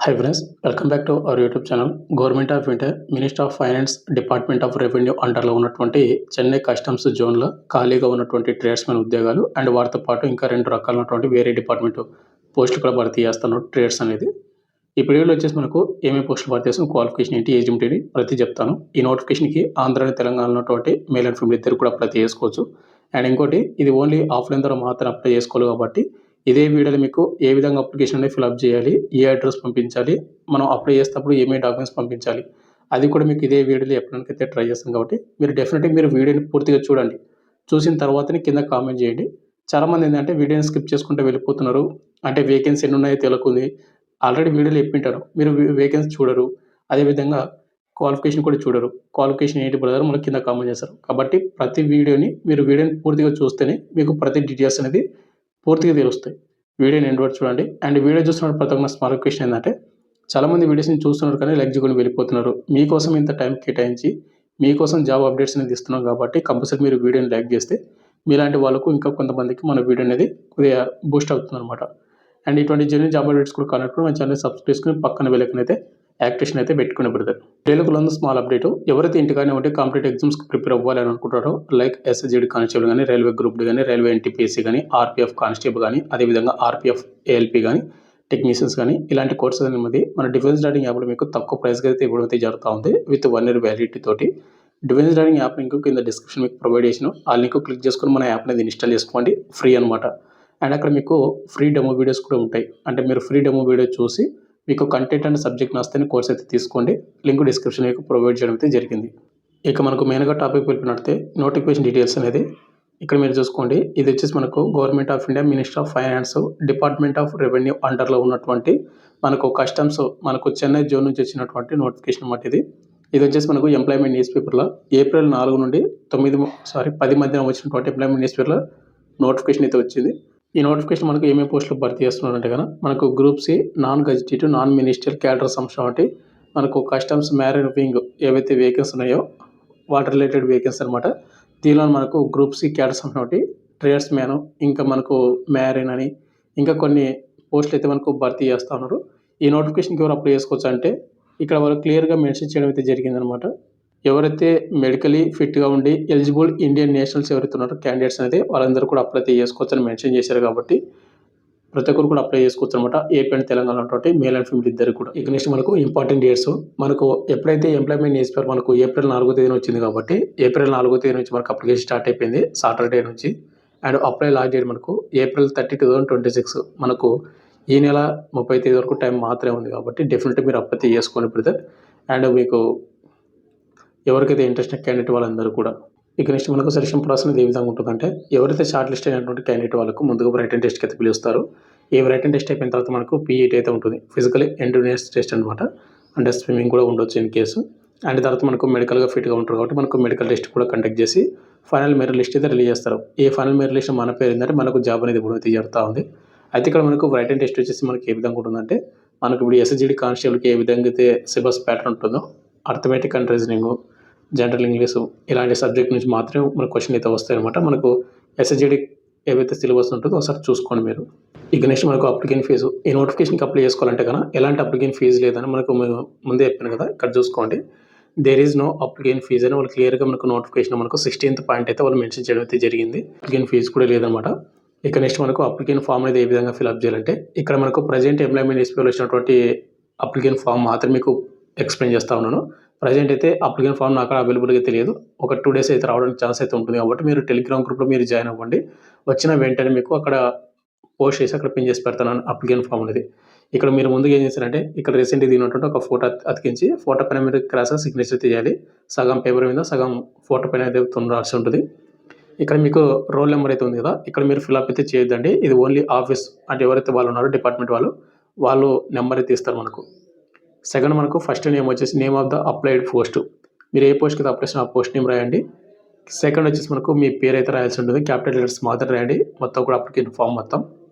Hi friends, welcome back to our YouTube channel. Government of India minister of finance department of revenue అండర్లో ఉన్నటువంటి Chennai customs జోన్లో ఖాళీగా ఉన్నటువంటి tradesmen ఉద్యోగాలు and వాటితో పాటు ఇంకా 2 రకాలైనటువంటి వేరే డిపార్ట్మెంట్ పోస్టులు కూడా భర్తీ చేస్తున్నారు ట్రేడ్స్ అనేది. ఈ వీడియోలో వచ్చేసి మనకు ఏమేమి పోస్టులు భర్తీ చేస్తాం, క్వాలిఫికేషన్ ఏంటి, ఏజ్ ఏంటి ప్రతి చెప్తాను. ఈ నోటిఫికేషన్కి ఆంధ్ర తెలంగాణ ఉన్నటువంటి మేల్ అండ్ ఫీమేల్ ఇద్దరు కూడా అప్లై చేసుకోవచ్చు. అండ్ ఇంకోటి ఇది ఓన్లీ ఆఫ్లైన్ ద్వారా మాత్రం అప్లై చేసుకోవాలి కాబట్టి ఇదే వీడియోలో మీకు ఏ విధంగా అప్లికేషన్ అనేది ఫిల్అప్ చేయాలి, ఏ అడ్రస్ పంపించాలి, మనం అప్లై చేసేటప్పుడు ఏమేమి డాక్యుమెంట్స్ పంపించాలి, అది కూడా మీకు ఇదే వీడియోలో చెప్పడానికైతే ట్రై చేస్తాం. కాబట్టి మీరు డెఫినెట్గా మీరు వీడియోని పూర్తిగా చూడండి. చూసిన తర్వాతనే కింద కామెంట్ చేయండి. చాలామంది ఏంటంటే వీడియోని స్కిప్ చేసుకుంటూ వెళ్ళిపోతున్నారు. అంటే వేకెన్సీ ఎన్ని ఉన్నాయో తెలుకుంది, ఆల్రెడీ వీడియోలో చెప్పింటారు, మీరు వేకెన్సీ చూడరు, అదేవిధంగా క్వాలిఫికేషన్ కూడా చూడరు. క్వాలిఫికేషన్ ఏంటి బ్రదర్ మనకి కింద కామెంట్ చేస్తారు. కాబట్టి ప్రతి వీడియోని పూర్తిగా చూస్తేనే మీకు ప్రతి డీటెయిల్స్ అనేది పూర్తిగా తెలుస్తాయి. వీడియోని ఎండ్ వరకు చూడండి. అండ్ వీడియో చూస్తున్నప్పుడు ప్రతి ఒక్క స్మాల్ క్వశ్చన్ ఏంటంటే చాలామంది వీడియోస్ని చూస్తున్నారు కానీ లైక్ చేయకుండా వెళ్ళిపోతున్నారు. మీకోసం ఇంత టైం కేటాయించి మీకోసం జాబ్ అప్డేట్స్ అనేది ఇస్తున్నాం కాబట్టి కంపల్సరీ మీరు వీడియోని లైక్ చేస్తే మీలాంటి వాళ్ళకు ఇంకా కొంతమందికి మన వీడియో అనేది కొద్దిగా బూస్ట్ అవుతుంది అనమాట. అండ్ ఇటువంటి జెన్యూన్ జాబ్ అప్డేట్స్ కూడా కానప్పుడు మన ఛానల్ సబ్స్క్రైబ్ చేసుకుని పక్కన వెళ్ళకనైతే యాక్టివేషన్ అయితే పెట్టుకునే బ్రదర్. తెలుగులో స్మాల్ అప్డేట్, ఎవరైతే ఇంటికానే ఉంటే కాంపిటేటివ్ ఎగ్జామ్స్కి ప్రిపేర్ అవ్వాలని అనుకుంటారో లైక్ ఎస్ఎస్జీడీ కానిస్టేబుల్ కానీ, రైల్వే గ్రూప్ డి కానీ, రైల్వే ఎన్టీపీఎస్సీ కానీ, ఆర్పీఎఫ్ కానిస్టేబుల్ కానీ, అదేవిధంగా ఆర్పీఎఫ్ ఏఎల్పీ కానీ, టెక్నీషియన్స్ కానీ ఇలాంటి కోర్సెస్ అనేది మన డిఫెన్స్ డాటింగ్ యాప్లో మీకు తక్కువ ప్రైస్కి అయితే ఇవ్వడం జరుగుతూ ఉంది విత్ 1 year వ్యాలిడిటీ తోటి. డిఫెన్స్ డాటింగ్ యాప్ లింక్ కింద డిస్క్రిప్షన్ మీకు ప్రొవైడ్ చేసిన ఆ లింక్ క్లిక్ చేసుకుని మన యాప్ అనేది ఇన్స్టాల్ చేసుకోండి, ఫ్రీ అనమాట. అండ్ అక్కడ మీకు ఫ్రీ డెమో వీడియోస్ కూడా ఉంటాయి. అంటే మీరు ఫ్రీ డెమో వీడియో చూసి మీకు కంటెంట్ అండ్ సబ్జెక్ట్ నచ్చితే కోర్స్ అయితే తీసుకోండి. లింక్ డిస్క్రిప్షన్ మీకు ప్రొవైడ్ చేయడం అయితే జరిగింది. ఇక మనకు మెయిన్గా టాపిక్ వెళ్ళినట్టే నోటిఫికేషన్ డీటెయిల్స్ అనేది ఇక్కడ మీరు చూసుకోండి. ఇది వచ్చేసి మనకు government of India minister of finance department of revenue అండర్లో ఉన్నటువంటి మనకు కస్టమ్స్ మనకు చెన్నై జోన్ నుంచి వచ్చినటువంటి నోటిఫికేషన్ అన్నమాట. ఇది వచ్చేసి మనకు ఎంప్లాయ్మెంట్ న్యూస్ పేపర్లో ఏప్రిల్ 4 నుండి 10 మధ్యన వచ్చినటువంటి ఎంప్లాయ్మెంట్ న్యూస్ పేపర్లో నోటిఫికేషన్ అయితే వచ్చింది. ఈ నోటిఫికేషన్ మనకు ఏమేమి పోస్టులు భర్తీ చేస్తున్నారంటే కనుక మనకు group C non gazetted non ministerial cadre సంస్థ అంటే మనకు కస్టమ్స్ మ్యారైన్ వింగ్ ఏవైతే వేకెన్సీ ఉన్నాయో వాటర్ రిలేటెడ్ వేకెన్సీ అనమాట. దీనిలో మనకు గ్రూప్ సి క్యాడర్ సంస్థ ఒకటి, ట్రేడ్స్ మ్యాన్, ఇంకా మనకు మ్యారైన్ అని ఇంకా కొన్ని పోస్టులు అయితే మనకు భర్తీ చేస్తూ ఉన్నారు. ఈ నోటిఫికేషన్కి ఎవరు అప్లై చేసుకోవచ్చు అంటే ఇక్కడ వాళ్ళు క్లియర్గా మెన్షన్ చేయడం అయితే జరిగిందనమాట. ఎవరైతే మెడికలీ ఫిట్గా ఉండి ఎలిజిబుల్ ఇండియన్ నేషనల్స్ ఎవరైతే ఉన్నారో క్యాండిడేట్స్ అనేది వాళ్ళందరూ కూడా అప్లై చేసుకోవచ్చు అని మెన్షన్ చేశారు. కాబట్టి ప్రతి ఒక్కరు కూడా అప్లై చేసుకోవచ్చు అనమాట. ఏపీ అండ్ తెలంగాణ ఉన్నటువంటి మేల్ అండ్ ఫీమేల్ ఇద్దరు కూడా. ఇక నెక్స్ట్ మనకు ఇంపార్టెంట్ డేట్స్, మనకు ఎప్పుడైతే ఎంప్లాయ్మెంట్ న్యూస్ పేపర్ మనకు ఏప్రిల్ 4వ తేదీన వచ్చింది కాబట్టి ఏప్రిల్ 4వ తేదీ నుంచి మనకు అప్లికేషన్ స్టార్ట్ అయిపోయింది సాటర్డే నుంచి. అండ్ అప్లై లాస్ట్ డేట్ మనకు ఏప్రిల్ 30, 2026. మనకు ఈ నెల 30 తేదీ వరకు టైం మాత్రమే ఉంది కాబట్టి డెఫినెట్గా మీరు అప్లై చేసుకోండి బ్రదర్. అండ్ మీకు ఎవరికైతే ఇంట్రెస్ట్ క్యాండిడేట్ వాళ్ళందరూ కూడా. ఇక నెక్స్ట్ మనకు సెలక్షన్ ప్రాసెస్ ఏ విధంగా ఉంటుందంటే ఎవరైతే షార్ట్ లిస్ట్ అయినటువంటి క్యాండిడేట్ వాళ్ళకు ముందుగా రైటన్ టెస్ట్కి అయితే పిలుస్తారు. ఈ రైటన్ టెస్ట్ అయిపోయిన తర్వాత మనకు పీఈటీ అయితే ఉంటుంది, ఫిజికల్ ఎండ్యూరెన్స్ టెస్ట్ అనమాట. అంటే స్విమ్మింగ్ కూడా ఉండొచ్చు ఇన్ కేసు. అండ్ తర్వాత మనకు మెడికల్గా ఫిట్గా ఉంటారు కాబట్టి మనకు మెడికల్ టెస్ట్ కూడా కండక్ట్ చేసి ఫైనల్ మెరిట్ లిస్ట్ అయితే రిలీజ్ చేస్తారు. ఈ ఫైనల్ మెరిట్ లిస్ట్ మన పేరు ఏంటంటే మనకు జాబ్ అనేది ఇప్పుడు అయితే జరుగుతూ ఉంది. అయితే ఇక్కడ మనకు రైటన్ టెస్ట్ వచ్చేసి మనకి ఏ విధంగా ఉంటుందంటే మనకు ఇప్పుడు ఎస్ఎస్జీడీ కానిస్టేబుల్కి ఏ విధంగా అయితే సిలబస్ ప్యాటర్న్ ఉంటుందో arithmetic and reasoning, general English ఇలాంటి సబ్జెక్ట్ నుంచి మాత్రమే మనకు క్వశ్చన్ అయితే వస్తాయి అనమాట. మనకు ఎస్ఎస్జీడీ ఏవైతే సిలబస్ ఉంటుందో ఒకసారి చూసుకోండి మీరు. ఇక నెక్స్ట్ మనకు అప్లికేషన్ ఫీజు, ఈ నోటిఫికేషన్కి అప్లై చేసుకోవాలంటే కన్నా ఎలాంటి అప్లికేషన్ ఫీజు లేదని మనకు ముందే చెప్పాను కదా, ఇక్కడ చూసుకోండి. There is no application fee అని వాళ్ళు క్లియర్గా మనకు నోటిఫికేషన్ మనకు 16th పాయింట్ అయితే వాళ్ళు మెన్షన్ చేయడం అయితే జరిగింది. అప్లికేషన్ ఫీజు కూడా లేదనమాట. ఇక నెక్స్ట్ మనకు అప్లికేషన్ ఫామ్ అనేది ఏ విధంగా ఫిల్అప్ చేయాలంటే ఇక్కడ మనకు ప్రజెంట్ ఎంప్లాయ్మెంట్ ఎస్పీలో వచ్చినటువంటి అప్లికేషన్ ఫామ్ మాత్రం మీకు ఎక్స్ప్లెయిన్ చేస్తూ ఉన్నాను. ప్రజెంట్ అయితే అప్లికేషన్ ఫామ్ నాకు అవైలబుల్గా తెలియదు, ఒక 2 days అయితే రావడానికి ఛాన్స్ అయితే ఉంటుంది. కాబట్టి మీరు టెలిగ్రామ్ గ్రూప్లో మీరు జాయిన్ అవ్వండి. వచ్చిన వెంటనే మీకు అక్కడ పోస్ట్ చేసి అక్కడ పిన్ చేసి పెడతాను అప్లికేషన్ ఫామ్ అనేది. ఇక్కడ మీరు ముందుగా ఏం చేస్తారంటే ఇక్కడ రీసెంట్గా దిగినటువంటి ఒక ఫోటో అతికించి ఫోటో పైన మీరు క్రాస్గా సిగ్నేచర్ తీయాలి. సగం పేపర్ మీద సగం ఫోటో పైన అయితే రాసి ఉంటుంది. ఇక్కడ మీకు రోల్ నెంబర్ అయితే ఉంది కదా, ఇక్కడ మీరు ఫిల్అప్ అయితే చేయొద్దండి. ఇది ఓన్లీ ఆఫీస్ అంటే ఎవరైతే వాళ్ళు ఉన్నారో డిపార్ట్మెంట్ వాళ్ళు నెంబర్ అయితే ఇస్తారు మనకు. సెకండ్ మనకు ఫస్ట్ నేమ్ వచ్చేసి name of the applied post, మీరు ఏ పోస్ట్కి అయితే అప్లై చేసిన ఆ పోస్ట్ నేమ్ రాయండి. సెకండ్ వచ్చేసి మనకు మీ పేరు అయితే రాయాల్సి ఉంటుంది, క్యాపిటల్ లెటర్స్ మాత్రం రాయండి మొత్తం కూడా అప్లికేషన్ ఫామ్ మొత్తం.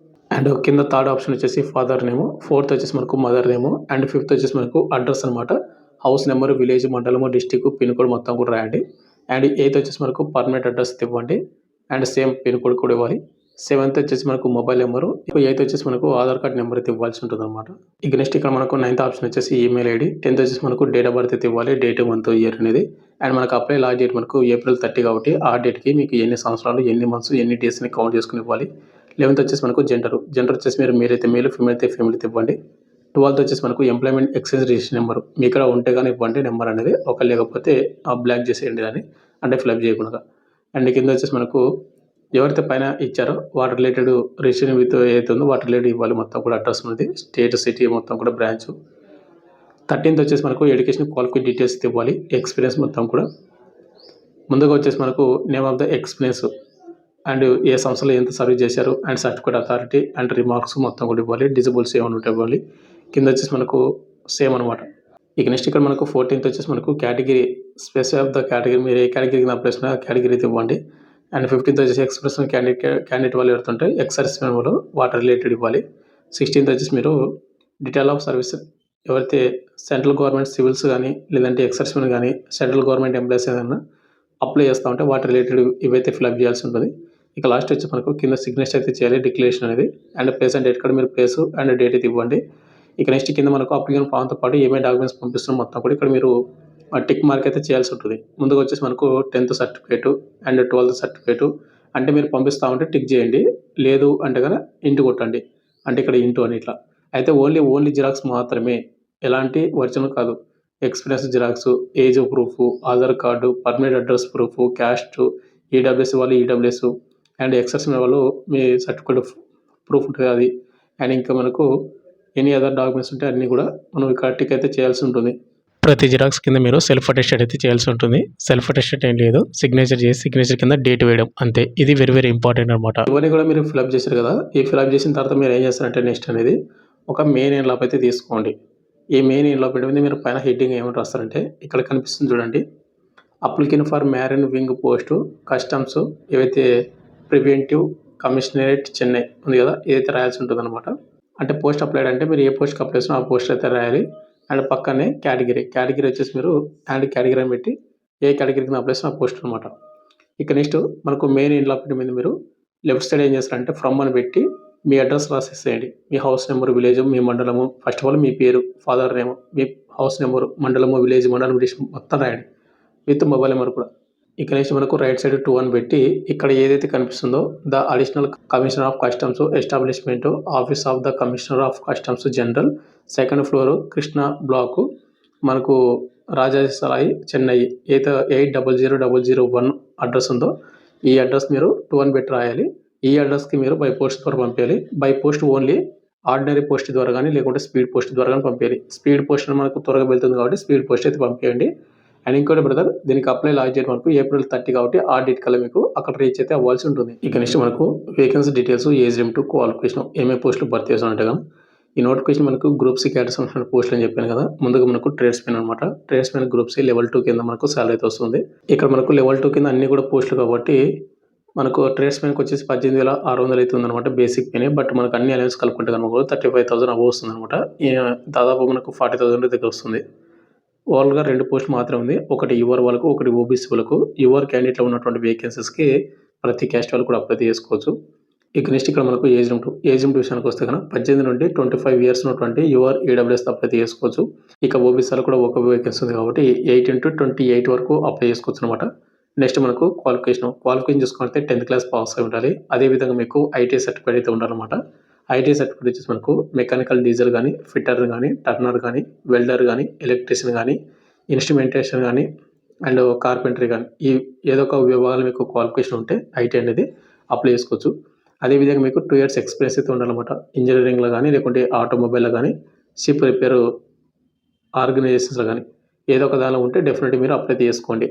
అండ్ కింద థర్డ్ ఆప్షన్ వచ్చేసి ఫాదర్ నేము, ఫోర్త్ వచ్చేసి మనకు మదర్ నేము, అండ్ ఫిఫ్త్ వచ్చేసి మనకు అడ్రస్ అనమాట. హౌస్ నెంబర్, విలేజ్, మండలము, డిస్టిక్, పిన్ కోడ్ మొత్తం కూడా రాయండి. అండ్ ఎయిత్ వచ్చేసి మనకు పర్మనెంట్ అడ్రస్ ఇవ్వండి అండ్ సేమ్ పిన్ కోడ్ కూడా ఇవ్వాలి. సెవెంత్ వచ్చేసి మనకు మొబైల్ నెంబరు. ఎయిత్ వచ్చేసి మనకు ఆధార్ కార్డ్ నెంబర్ అయితే ఇవ్వాల్సి ఉంటుందన్నమాట. ఇక నెక్స్ట్ ఇక్కడ మనకు నైన్త్ ఆప్షన్ వచ్చేసి ఈమెయిల్ ఐడి. 10th వచ్చేసి మనకు డేట్ ఆఫ్ బర్త్ అయితే ఇవ్వాలి. డేట్, మంత్, ఇయర్ అనేది. అండ్ మనకు అప్లై లాస్ట్ డేట్ మనకు April 30 కాబట్టి ఆ డేట్‌కి మీకు ఎన్ని సంవత్సరాలు, ఎన్ని మంత్స్, ఎన్ని డేస్‌ని కౌంట్ చేసుకొని ఇవ్వాలి. 11th వచ్చేసి మనకు జెండర్. జెండర్ వచ్చేసి మేల్ అయితే మేల్, ఫీమేల్ అయితే ఫీమేల్ అయితే ఇవ్వండి. 12th వచ్చేసి మనకు ఎంప్లాయ్‌మెంట్ ఎక్స్చేంజ్ రిజిస్ట్రేషన్ నెంబర్. మీకాడ ఉంటే గాని ఇవ్వండి నెంబర్ అనేది. ఒకవేళ లేకపోతే బ్లాక్ చేసేయండి దాన్ని. అంటే ఫిలప్ చేయకుండా. అండ్ కింద వచ్చేసి మనకు ఎవరైతే పైన ఇచ్చారో వాటి రిలేటెడ్ రిజిస్ట్రేషన్ విత్ ఏదైతే ఉందో వాటి రిలేటెడ్ ఇవ్వాలి. మొత్తం కూడా అడ్రస్ ఉన్నది, స్టేట్, సిటీ మొత్తం కూడా బ్రాంచ్. 13th వచ్చేసి మనకు ఎడ్యుకేషన్ క్వాలిఫికేషన్ డీటెయిల్స్ ఇవ్వాలి. ఎక్స్పీరియన్స్ మొత్తం కూడా. ముందుగా వచ్చేసి మనకు name of the experience and ఏ సంస్థలో ఎంత సర్వీస్ చేశారు and certificate authority and remarks మొత్తం కూడా ఇవ్వాలి. డిజబుల్స్ ఏమైనా ఉంటే ఇవ్వాలి. కింద వచ్చేసి మనకు సేమ్ అనమాట. ఇక నెక్స్ట్ ఇక్కడ మనకు 14th వచ్చేసి మనకు category, specify of the category, మీరు ఏ కేటగిరీకి అప్లై చేసినా కేటగిరీ అయితే ఇవ్వండి. అండ్ 15th వచ్చేసి ఎక్స్ప్రెషన్ క్యాండిడేట్ వాళ్ళు ఎవరుతుంటే ఎక్సర్స్ వాళ్ళు వాటి రిలేటెడ్ ఇవ్వాలి. 16th వచ్చేసి మీరు డీటెయిల్ ఆఫ్ సర్వీస్, ఎవరైతే సెంట్రల్ గవర్నమెంట్ సివిల్స్ కానీ లేదంటే ఎక్సర్స్మెన్ కానీ సెంట్రల్ గవర్నమెంట్ ఎంప్లాయీస్ ఏదైనా అప్లై చేస్తూ ఉంటే వాటి రిలేటెడ్ ఇవైతే ఫిల్అప్ చేయాల్సి ఉంటుంది. ఇక లాస్ట్ వచ్చి మనకు కింద సిగ్నేచర్ అయితే చేయాలి, డిక్లరేషన్ అనేది. అండ్ ప్లేస్ అండ్ డేట్, మీరు ప్లేస్ అండ్ డేట్ అయితే ఇవ్వండి. ఇక నెక్స్ట్ కింద మనకు అప్లికేషన్ ఫామ్తో పాటు ఏమేమి డాక్యుమెంట్స్ పంపిస్తున్నాం మొత్తం కూడా ఇక్కడ మీరు టిక్ మార్క్ అయితే చేయాల్సి ఉంటుంది. ముందుగా వచ్చేసి మనకు 10th certificate and 12th certificate అంటే మీరు పంపిస్తూ ఉంటే టిక్ చేయండి. లేదు అంటే కనుక ఇంటూ కొట్టండి. అంటే ఇక్కడ ఇంటూ అని ఇట్లా. అయితే ఓన్లీ జిరాక్స్ మాత్రమే, ఎలాంటి ఒరిజినల్ కాదు. Experience xerox, age proof, Aadhaar card, permanent address proof, caste, EWS వాళ్ళు ఈడబ్ల్యూఎస్ అండ్ ఎక్సర్స్మెన్ వాళ్ళు మీ సర్టిఫికేట్ ప్రూఫ్ ఉంటుంది అది. అండ్ ఇంకా మనకు ఎనీ అదర్ డాక్యుమెంట్స్ ఉంటే అన్నీ కూడా మనం ఇక్కడ టిక్ అయితే చేయాల్సి ఉంటుంది. ప్రతి జిరాక్స్ కింద మీరు సెల్ఫ్ అటెస్టెడ్ అయితే చేయాల్సి ఉంటుంది. సెల్ఫ్ అటెస్టెడ్ ఏం లేదు, సిగ్నేచర్ చేసి సిగ్నేచర్ కింద డేట్ వేయడం అంతే. ఇది వెరీ ఇంపార్టెంట్ అనమాట. ఇవన్నీ కూడా మీరు ఫిలప్ చేశారు కదా, ఈ ఫిలప్ చేసిన తర్వాత మీరు ఏం చేస్తారంటే నెక్స్ట్ అనేది ఒక మెయిన్ ఎన్వలప్ అయితే తీసుకోండి. ఈ మెయిన్ ఎన్వలప్ మీద మీరు పైన హెడ్డింగ్ ఏమంటారు రాస్తారంటే ఇక్కడ కనిపిస్తుంది చూడండి, applicant for marine wing post customs ఏవైతే ప్రివెంటివ్ కమిషనరేట్ చెన్నై ఉంది కదా, ఏదైతే రాయాల్సి ఉంటుంది అనమాట. అంటే పోస్ట్ అప్లైడ్ అంటే మీరు ఏ పోస్ట్కి అప్లై చేసినా ఆ పోస్ట్ అయితే రాయాలి. అండ్ పక్కనే కేటగిరీ వచ్చేసి మీరు అండ్ కేటగిరీ అని పెట్టి ఏ కేటగిరీకి అప్లై చేసిన ఆ పోస్ట్ అనమాట. ఇక నెక్స్ట్ మనకు మెయిన్ ఎన్వలప్ మీద మీరు లెఫ్ట్ సైడ్ ఏం చేస్తారంటే ఫ్రమ్ అని పెట్టి మీ అడ్రస్ రాసేసేయండి. మీ హౌస్ నెంబర్, విలేజ్, మీ మండలము, ఫస్ట్ ఆఫ్ ఆల్ మీ పేరు, ఫాదర్ నేమ్, మీ హౌస్ నెంబరు, మండలము, విలేజ్, మండలం, డిస్ట్రిక్ట్ మొత్తం రాయండి విత్ మొబైల్ నెంబర్ కూడా. ఇక నెక్స్ట్ మనకు రైట్ సైడ్ 2 అని పెట్టి ఇక్కడ ఏదైతే కనిపిస్తుందో the additional commissioner of customs establishment office of the commissioner of customs general, 2nd floor, Krishna block, మనకు రాజాసాయి, చెన్నై 800001 అడ్రస్ ఉందో ఈ అడ్రస్ మీరు 2 అని పెట్టి రాయాలి. ఈ అడ్రస్కి మీరు బై పోస్ట్ ద్వారా పంపించాలి. By post only ordinary post ద్వారా కానీ లేకుంటే స్పీడ్ పోస్ట్ ద్వారా కానీ పంపించాలి. స్పీడ్ పోస్ట్ మనకు త్వరగా వెళ్తుంది కాబట్టి స్పీడ్ పోస్ట్ అయితే పంపించండి. అండ్ ఇంకోటి బ్రదర్, దీనికి అప్లై లాస్ట్ డేట్ మనకు April 30 కాబట్టి ఆ డేట్ కల్లా మీకు అక్కడ రీచ్ అయితే అవ్వాల్సి ఉంటుంది. ఇక నెక్స్ట్ మనకు vacancy details, age limit, qualification, ఏమేమి పోస్టులు భర్తీ చేస్తున్నట్టుగా ఈ నోటిఫికేషన్ మనకు గ్రూప్ సి క్యాటర్స్ పోస్టులు అని చెప్పాను కదా. ముందుగా మనకు ట్రేడ్స్మెన్ అనమాట. ట్రేడ్స్మెన్ గ్రూప్ సి లెవెల్ 2 కింద మనకు సాలరీ అయితే వస్తుంది. ఇక్కడ మనకు లెవెల్ 2 కింద అన్ని కూడా పోస్టులు కాబట్టి మనకు ట్రేడ్స్మెన్కి వచ్చేసి 18,600 అయితే ఉందన్నమాట బేసిక్ పే. బట్ మనకు అన్ని అలవెన్స్ కలుపుకుంటే కనుక 35,000 అబవ్ వస్తుంది అనమాట. దాదాపు మనకు 40,000 దగ్గర వస్తుంది. ఓవరాల్గా 2 పోస్టులు మాత్రమే ఉంది. ఒకటి యువర్ వాళ్ళకు, ఒకటి ఓబీసీ వాళ్ళకు. యువర్ క్యాండిడేట్లో ఉన్నటువంటి వేకెన్సీస్కి ప్రతి క్యాస్ట్ వాళ్ళు కూడా అప్లై చేసుకోవచ్చు. ఇక నెక్స్ట్ ఇక్కడ మనకు ఏజ్ లిమిట్ విషయానికి వస్తే కనుక 18 నుండి 25 ఇయర్స్ ఉన్నటువంటి యువర్ ఈడబ్ల్యూఎస్ అప్లై చేసుకోవచ్చు. ఇక ఓబీసీ వాళ్ళు కూడా ఒక వేకెన్సీ ఉంది కాబట్టి 8 into 28 వరకు అప్లై చేసుకోవచ్చు అనమాట. నెక్స్ట్ మనకు క్వాలిఫికేషన్ చూసుకుంటే 10th క్లాస్ పాస్ అయి ఉండాలి. అదేవిధంగా మీకు ఐటీ సర్టిఫికేట్ అయితే ఉండాలన్నమాట. ఐటీ సర్టిఫికేట్ వచ్చేసి మనకు మెకానికల్ డీజిల్ కానీ, ఫిట్టర్ కానీ, టర్నర్ కానీ, వెల్డర్ కానీ, ఎలక్ట్రీషియన్ కానీ, ఇన్స్ట్రుమెంటేషన్ కానీ అండ్ కార్పెంటరీ కానీ ఈ ఏదో ఒక విభాగాలు మీకు క్వాలిఫికేషన్ ఉంటే ఐటీ అనేది అప్లై చేసుకోవచ్చు. అదేవిధంగా మీకు 2 years ఎక్స్పీరియన్స్ అయితే ఉండాలన్నమాట. ఇంజనీరింగ్లో కానీ లేకుంటే ఆటోమొబైల్లో కానీ షిప్ రిపేర్ ఆర్గనైజేషన్స్లో కానీ ఏదో ఒక దానిలో ఉంటే డెఫినెట్గా మీరు అప్లై చేసుకోండి.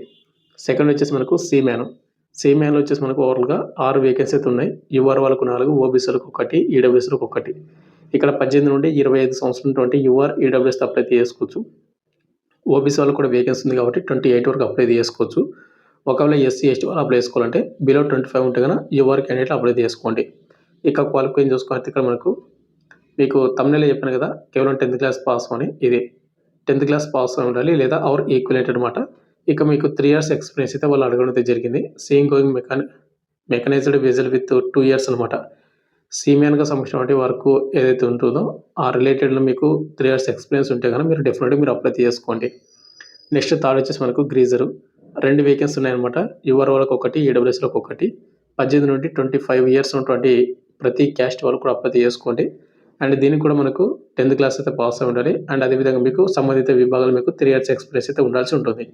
సెకండ్ వచ్చేసి మనకు సీమ్యాన్లో వచ్చేసి మనకు ఓవరాల్గా 6 వేకెన్సీ అయితే ఉన్నాయి. యువర్ వాళ్ళకు 4, ఓబీసీలకు 1, ఈడబ్ల్యూఎస్లకు 1. ఇక్కడ 18 నుండి 25 సంవత్సరం ఉన్నటువంటి యువర్ ఈడబ్ల్యూఎస్ అప్లై చేసుకోవచ్చు. ఓబీసీ వాళ్ళకు కూడా వేకెన్సీ ఉంది కాబట్టి 28 వరకు అప్లై చేసుకోవచ్చు. ఒకవేళ ఎస్సీ ఎస్టీ వాళ్ళు అప్లై చేసుకోవాలంటే బిలో 25 ఉంటే కనుక యువర్ క్యాండిడేట్ అప్లై చేసుకోండి. ఇక క్వాలిఫికేషన్ చూసుకుంటే ఇక్కడ మీకు తమిళలో చెప్పాను కదా, కేవలం 10th క్లాస్ పాస్ అని. ఇది 10th క్లాస్ పాస్ అని ఉండాలి లేదా అవర్ ఈక్వలెంట్ అనమాట. ఇక మీకు 3 years ఎక్స్పీరియన్స్ అయితే వాళ్ళు అడగడం అయితే జరిగింది. Seeing going mechanised vessel with 2 years అనమాట. సీమెన్‌గా సంబంధించినటువంటి వర్క్ ఏదైతే ఉంటుందో ఆ రిలేటెడ్‌లో మీకు 3 ఇయర్స్ ఎక్స్‌పీరియన్స్ ఉంటే గనక మీరు డెఫినిట్‌గా మీరు అప్లై చేసుకోండి. నెక్స్ట్ థర్డ్ వచ్చేసి మనకు గ్రీజరు. 2 వేకెన్సీ ఉన్నాయన్నమాట. యువర్ వాళ్ళకొకటి, ఈడబ్ల్యూఎస్‌లోకొకటి. 18-25 ఇయర్స్ ఉన్నటువంటి ప్రతి క్యాస్ట్ వాళ్ళు కూడా అప్లై చేసుకోండి. అండ్ దీనికి కూడా మనకు 10థ్ క్లాస్ అయితే పాస్ అయి ఉండాలి. అండ్ అదేవిధంగా మీకు సంబంధిత విభాగాలు మీకు 3 ఇయర్స్ ఎక్స్‌పీరియన్స్ అయితే ఉండాల్సి ఉంటుంది.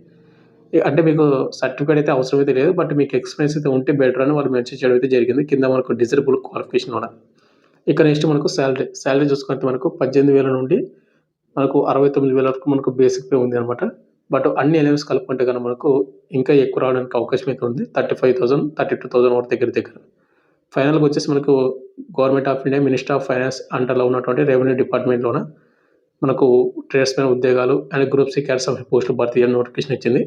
అంటే మీకు సర్టిఫికేట్ అయితే అవసరం అయితే లేదు. బట్ మీకు ఎక్స్‌పీరియన్స్ అయితే ఉంటే బెటర్ అని వాళ్ళు మెన్షన్ చేయడం అయితే జరిగింది. కింద మనకు డిజైరబుల్ క్వాలిఫికేషన్ కూడా. ఇక నెక్స్ట్ మనకు సాలరీ చూసుకుంటే మనకు 18,000 నుండి మనకు 69,000 వరకు మనకు బేసిక్ పే ఉంది అనమాట. బట్ అన్ని ఎలిమెంట్స్ కలుపుకుంటే గనక మనకు ఇంకా ఎక్కువ రావడానికి అవకాశం అయితే ఉంది. 35,000, 32,000 వరకు దగ్గర. ఫైనల్‌గా వచ్చేసి మనకు government of India minister of finance అండర్‌లో ఉన్నటువంటి రెవెన్యూ డిపార్ట్మెంట్‌లోన మనకు ట్రేడ్స్‌మెన్ ఉద్యోగాలు అండ్ గ్రూప్ సి క్యాడర్ పోస్టులు భర్తీ అని నోటిఫికేషన్ ఇచ్చింది.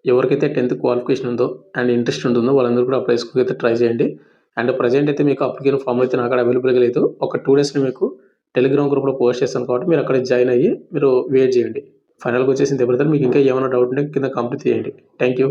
ఎవరికైతే 10థ్ క్వాలిఫికేషన్ ఉందో అండ్ ఇంట్రెస్ట్ ఉంటుందో వాళ్ళందరూ కూడా అప్లై చేసుకోవడానికి ట్రై చేయండి. అండ్ ప్రెజెంట్ అయితే మీకు అప్లికేషన్ ఫామ్ అయితే నాకు అవైలబుల్‌గా లేదు. ఒక 2 డేస్‌లో మీకు టెలిగ్రామ్ గ్రూప్‌లో పోస్ట్ చేస్తాను కాబట్టి మీరు అక్కడ జాయిన్ అయ్యి మీరు వెయిట్ చేయండి. ఫైనల్‌గా వచ్చేసింది బ్రదర్. మీకు ఇంకా ఏమైనా డౌట్ ఉంటే కింద కామెంట్ చేయండి. Thank you.